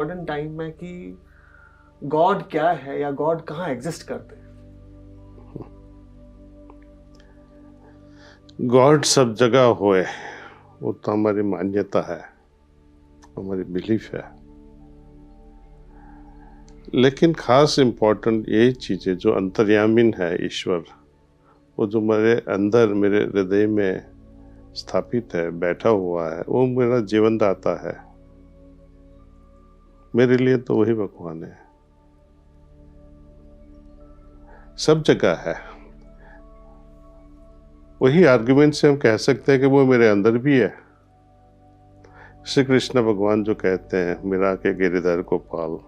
Modern time में कि God क्या है या गॉड कहाँ एग्जिस्ट करते हैं। गॉड सब जगह होए, वो तो हमारी मान्यता है, हमारी बिलीफ है। लेकिन खास इम्पोर्टेंट यही चीज़ है जो अंतर्यामीन है ईश्वर, वो जो मेरे अंदर मेरे हृदय में स्थापित है, बैठा हुआ है, वो मेरा जीवन दाता है। मेरे लिए तो वही भगवान है, सब जगह है। वही आर्गुमेंट से हम कह सकते हैं कि वो मेरे अंदर भी है। श्री कृष्ण भगवान जो कहते हैं मीरा के गिरिधर को पाल,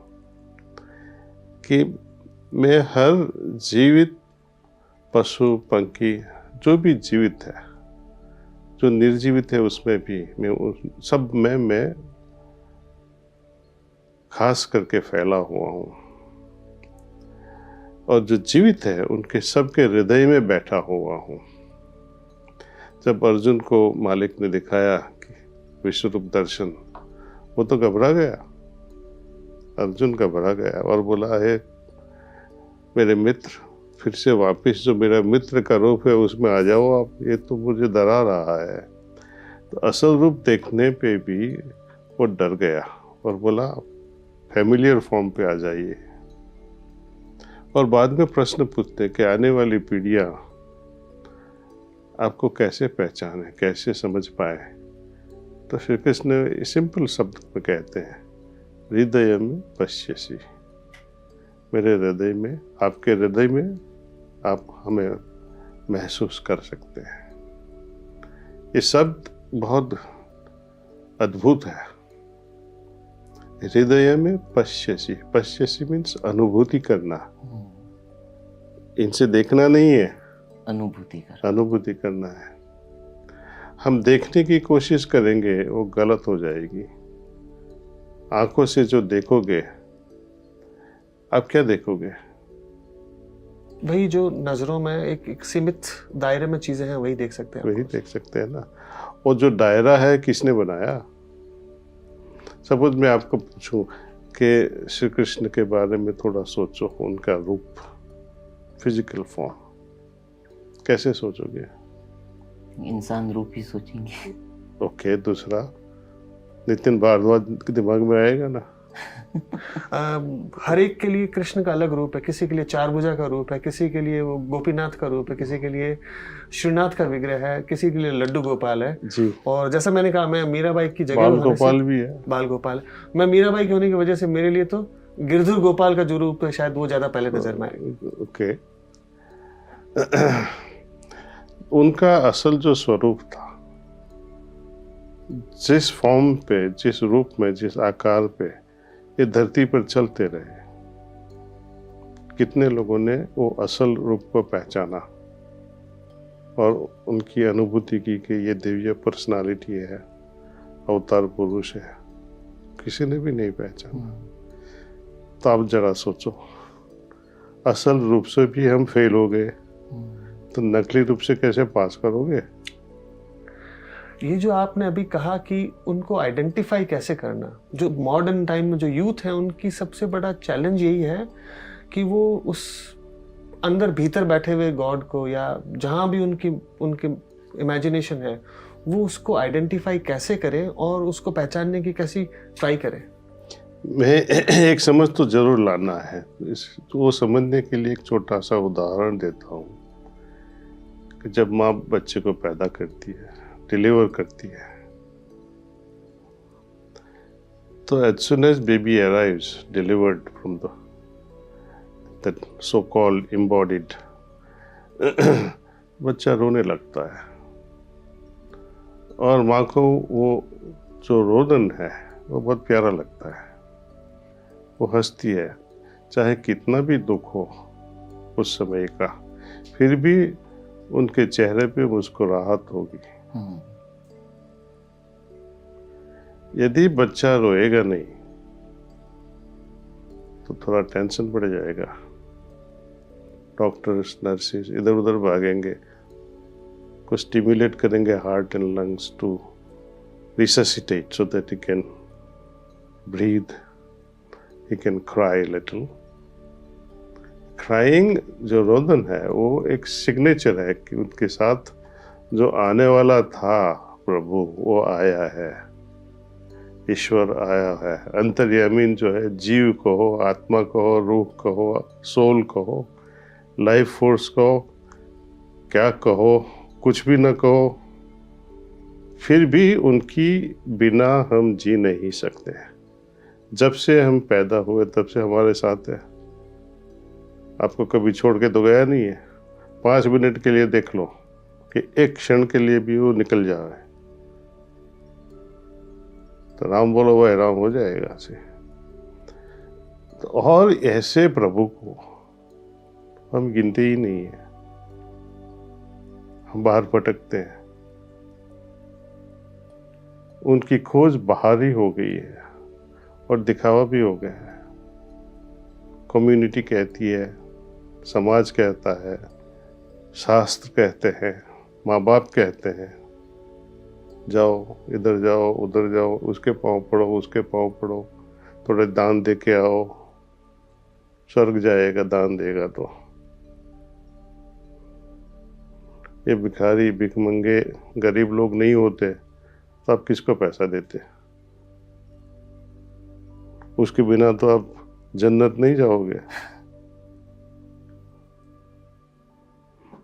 कि मैं हर जीवित पशु पंखी जो भी जीवित है, जो निर्जीवित है, उसमें भी मैं सब में मैं खास करके फैला हुआ हूँ, और जो जीवित है उनके सबके हृदय में बैठा हुआ हूँ। जब अर्जुन को मालिक ने दिखाया कि विश्वरूप दर्शन, वो तो घबरा गया, अर्जुन घबरा गया और बोला, है मेरे मित्र, फिर से वापस जो मेरा मित्र का रूप है उसमें आ जाओ आप, ये तो मुझे डरा रहा है। तो असल रूप देखने पे भी वो डर गया और बोला, फैमिलियर फॉर्म पे आ जाइए। और बाद में प्रश्न पूछते कि आने वाली पीढ़ियां आपको कैसे पहचाने, कैसे समझ पाए। तो श्री कृष्ण सिंपल शब्द में कहते हैं, हृदय में पश्यसि, मेरे हृदय में, आपके हृदय में आप हमें महसूस कर सकते हैं। ये शब्द बहुत अद्भुत है। हृदय में पश्यसि, पश्यसि मीन्स अनुभूति करना, इनसे देखना नहीं है, अनुभूति करना है। हम देखने की कोशिश करेंगे वो गलत हो जाएगी। आंखों से जो देखोगे, आप क्या देखोगे? वही जो नजरों में एक सीमित दायरे में चीजें हैं, वही देख सकते हैं। वही देख सकते हैं ना। वो जो दायरा है किसने बनाया? सपोज मैं आपको पूछूं कि श्री कृष्ण के बारे में थोड़ा सोचो, उनका रूप, फिजिकल फॉर्म, कैसे सोचोगे? इंसान रूप ही सोचेंगे। ओके, दूसरा नितिन भारद्वाज के दिमाग में आएगा ना। हर एक के लिए कृष्ण का अलग रूप है। किसी के लिए चारभुजा का रूप है, किसी के लिए वो गोपीनाथ का रूप है, किसी के लिए श्रीनाथ का विग्रह है, किसी के लिए लड्डू गोपाल है जी। और जैसा मैंने कहा, मैं मीराबाई की जगह बाल गोपाल भी है। बाल गोपाल है। मैं मीराबाई के होने की वजह से मेरे लिए तो गिरधर गोपाल का जो रूप है शायद वो ज्यादा पहले नजर में आएगा। ओके। उनका असल जो स्वरूप था, जिस फॉर्म पे, जिस रूप में, जिस आकार पे ये धरती पर चलते रहे, कितने लोगों ने वो असल रूप को पहचाना और उनकी अनुभूति की कि ये दिव्य पर्सनालिटी है, अवतार पुरुष है। किसी ने भी नहीं पहचाना। तो आप जरा सोचो, असल रूप से भी हम फेल हो गए, तो नकली रूप से कैसे पास करोगे? ये जो आपने अभी कहा कि उनको आइडेंटिफाई कैसे करना, जो मॉडर्न टाइम में जो यूथ है उनकी सबसे बड़ा चैलेंज यही है कि वो उस अंदर भीतर बैठे हुए गॉड को, या जहाँ भी उनकी इमेजिनेशन है, वो उसको आइडेंटिफाई कैसे करें और उसको पहचानने की कैसी ट्राई करें। मैं एक समझ तो जरूर लाना है। वो समझने के लिए एक छोटा सा उदाहरण देता हूँ कि जब माँ बच्चे को पैदा करती है, डिलीवर करती है, तो as soon as baby arrives delivered from that so called embodied, बच्चा रोने लगता है और माँ को वो जो रोदन है वो बहुत प्यारा लगता है। वो हंसती है, चाहे कितना भी दुख हो उस समय का, फिर भी उनके चेहरे पे मुस्कुराहट होगी। यदि बच्चा रोएगा नहीं तो थोड़ा टेंशन बढ़ जाएगा। डॉक्टर्स, नर्सेस इधर उधर भागेंगे, को स्टिमुलेट करेंगे heart and lungs to resuscitate so that he can breathe he can cry little. Crying जो रोदन है वो एक सिग्नेचर है कि उनके साथ जो आने वाला था प्रभु वो आया है, ईश्वर आया है। अंतर्यामीन जो है, जीव कहो, आत्मा कहो, रूह कहो, सोल कहो, लाइफ फोर्स कहो, क्या कहो, कुछ भी ना कहो, फिर भी उनकी बिना हम जी नहीं सकते। जब से हम पैदा हुए तब से हमारे साथ है। आपको कभी छोड़ के तो गया नहीं है। 5 मिनट के लिए देख लो कि एक क्षण के लिए भी वो निकल जाए तो राम बोलो वह राम हो जाएगा से। तो और ऐसे प्रभु को हम गिनते ही नहीं है, हम बाहर भटकते हैं। उनकी खोज बाहर ही हो गई है और दिखावा भी हो गया है। कम्युनिटी कहती है, समाज कहता है, शास्त्र कहते हैं, माँ बाप कहते हैं, जाओ इधर जाओ उधर जाओ, उसके पाँव पड़ो उसके पाँव पड़ो, थोड़े दान दे के आओ, स्वर्ग जाएगा दान देगा तो। ये भिखारी भिखमंगे गरीब लोग नहीं होते तो आप किसको पैसा देते? उसके बिना तो आप जन्नत नहीं जाओगे।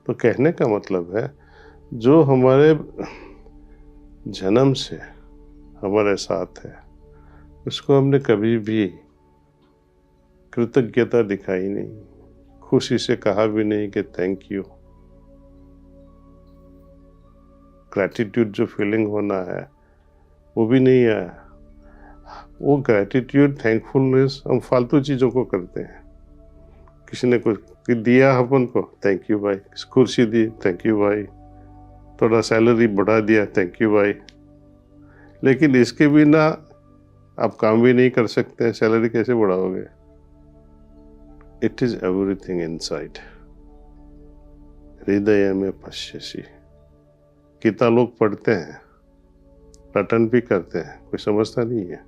तो कहने का मतलब है जो हमारे जन्म से हमारे साथ है उसको हमने कभी भी कृतज्ञता दिखाई नहीं, खुशी से कहा भी नहीं कि थैंक यू। ग्रैटिट्यूड जो फीलिंग होना है वो भी नहीं आया। वो ग्रैटिट्यूड थैंकफुलनेस हम फालतू चीज़ों को करते हैं। किसी ने कुछ दिया अपन को, थैंक यू भाई। कुर्सी दी, थैंक यू भाई। थोड़ा सैलरी बढ़ा दिया, थैंक यू भाई। लेकिन इसके बिना आप काम भी नहीं कर सकते, सैलरी कैसे बढ़ाओगे? It is everything inside. हृदय में पश्यसी। कितना लोग पढ़ते हैं, रटन भी करते हैं, कोई समझता नहीं है।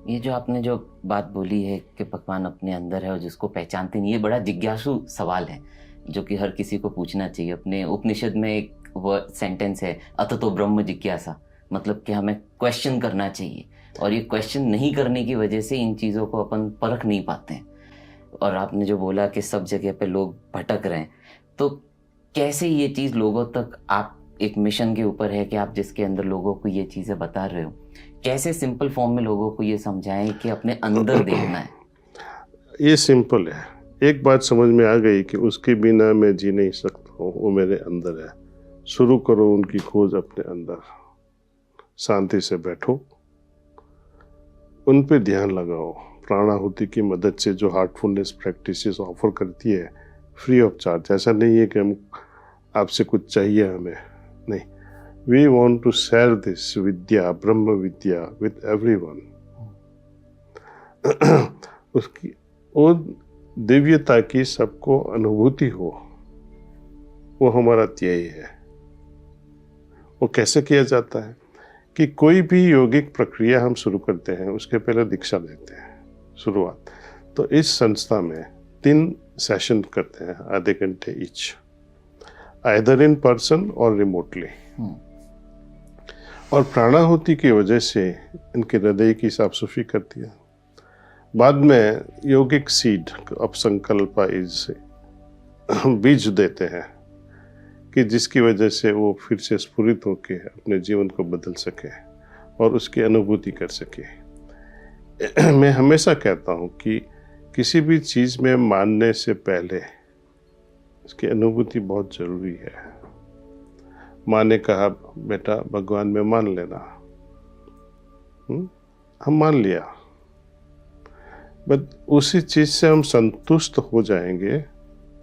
ये जो आपने जो बात बोली है कि भगवान अपने अंदर है और जिसको पहचानते नहीं, ये बड़ा जिज्ञासु सवाल है जो कि हर किसी को पूछना चाहिए। अपने उपनिषद में एक वर्ड सेंटेंस है, अततो ब्रह्म जिज्ञासा, मतलब कि हमें क्वेश्चन करना चाहिए। और ये क्वेश्चन नहीं करने की वजह से इन चीज़ों को अपन परख नहीं पाते हैं। और आपने जो बोला कि सब जगह पे लोग भटक रहे हैं, तो कैसे ये चीज़ लोगों तक, आप एक मिशन के ऊपर है कि आप जिसके अंदर लोगों को ये चीज़ें बता रहे हो, कैसे सिंपल फॉर्म में लोगों को ये समझाएं कि अपने अंदर देखना है? ये सिंपल है। एक बात समझ में आ गई कि उसके बिना मैं जी नहीं सकता हूँ, वो मेरे अंदर है। शुरू करो उनकी खोज अपने अंदर। शांति से बैठो, उन पे ध्यान लगाओ। प्राणाहुति की मदद से जो हार्टफुलनेस प्रैक्टिसेस ऑफर करती है फ्री ऑफ चार्ज। ऐसा नहीं है कि हम आपसे कुछ चाहिए हमें, नहीं। We want to share this विद्या, ब्रह्म विद्या विद एवरीवन। उसकी वो दिव्यता की सबको अनुभूति हो, वो हमारा ध्येय है। वो कैसे किया जाता है कि कोई भी यौगिक प्रक्रिया हम शुरू करते हैं उसके पहले दीक्षा लेते हैं शुरुआत। तो इस संस्था में 3 सेशन करते हैं, आधे घंटे ईच, आइदर इन पर्सन और रिमोटली। और प्राणाहुति की वजह से इनके हृदय की साफ सफाई करती है। बाद में यौगिक सीड अपसंकल्प इज बीज देते हैं कि जिसकी वजह से वो फिर से स्फुरित होकर अपने जीवन को बदल सके और उसकी अनुभूति कर सके। मैं हमेशा कहता हूँ कि किसी भी चीज़ में मानने से पहले उसकी अनुभूति बहुत ज़रूरी है। माँ ने कहा बेटा भगवान में मान लेना, हम मान लिया, बट उसी चीज़ से हम संतुष्ट हो जाएंगे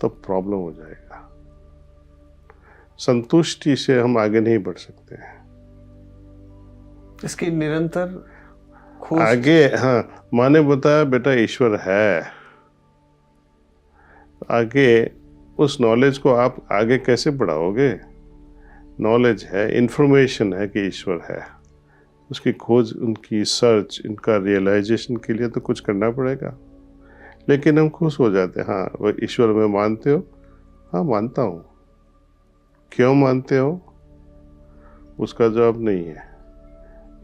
तो प्रॉब्लम हो जाएगा। संतुष्टि से हम आगे नहीं बढ़ सकते हैं। इसकी निरंतर खोज आगे, हाँ, माँ ने बताया बेटा ईश्वर है। आगे उस नॉलेज को आप आगे कैसे बढ़ाओगे? नॉलेज है, इंफॉर्मेशन है कि ईश्वर है, उसकी खोज, उनकी सर्च, इनका रियलाइजेशन के लिए तो कुछ करना पड़ेगा। लेकिन हम खुश हो जाते हैं, हाँ वो ईश्वर में मानते हो? हाँ मानता हूँ। क्यों मानते हो? उसका जवाब नहीं है।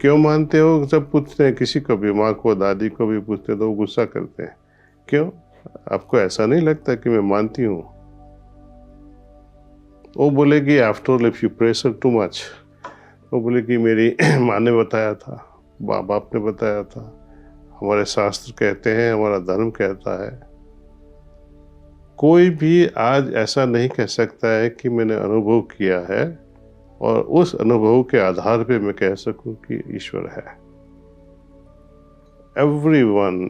क्यों मानते हो जब पूछते हैं किसी को भी, माँ को, दादी को भी पूछते हैं तो वो गुस्सा करते हैं। क्यों? आपको ऐसा नहीं लगता कि मैं मानती हूँ? वो बोलेगी after all if you pressure too much, वो बोलेगी मेरी माँ ने बताया था, बाप ने बताया था, हमारे शास्त्र कहते हैं, हमारा धर्म कहता है। कोई भी आज ऐसा नहीं कह सकता है कि मैंने अनुभव किया है और उस अनुभव के आधार पे मैं कह सकूं कि ईश्वर है। Everyone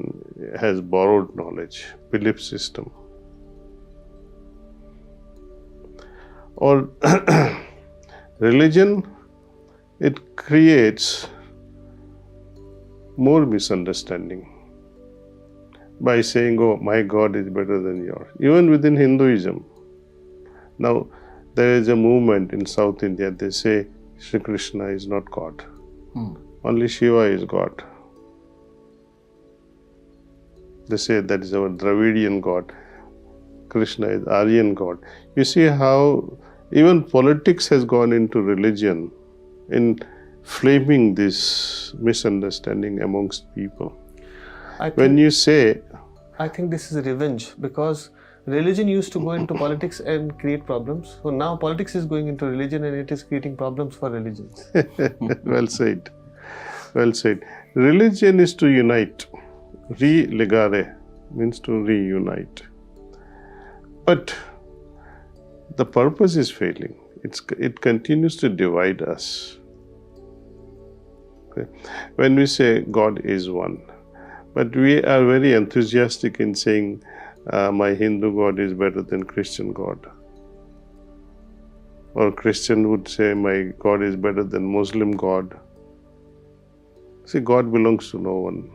has borrowed knowledge, belief system. और religion, it creates more misunderstanding by saying, oh, my God is better than yours. Even within Hinduism. Now, there is a movement in South India, they say Sri Krishna is not God. Only Shiva is God. They say that is our Dravidian God. Krishna is Aryan God. You see how even politics has gone into religion in flaming this misunderstanding amongst people. When you say... I think this is revenge, because religion used to go into politics and create problems. So now politics is going into religion and it is creating problems for religions. Well said. Well said. Religion is to unite. Religare means to reunite. But the purpose is failing. It continues to divide us. Okay. When we say God is one, but we are very enthusiastic in saying my Hindu God is better than Christian God. Or Christian would say my God is better than Muslim God. See, God belongs to no one.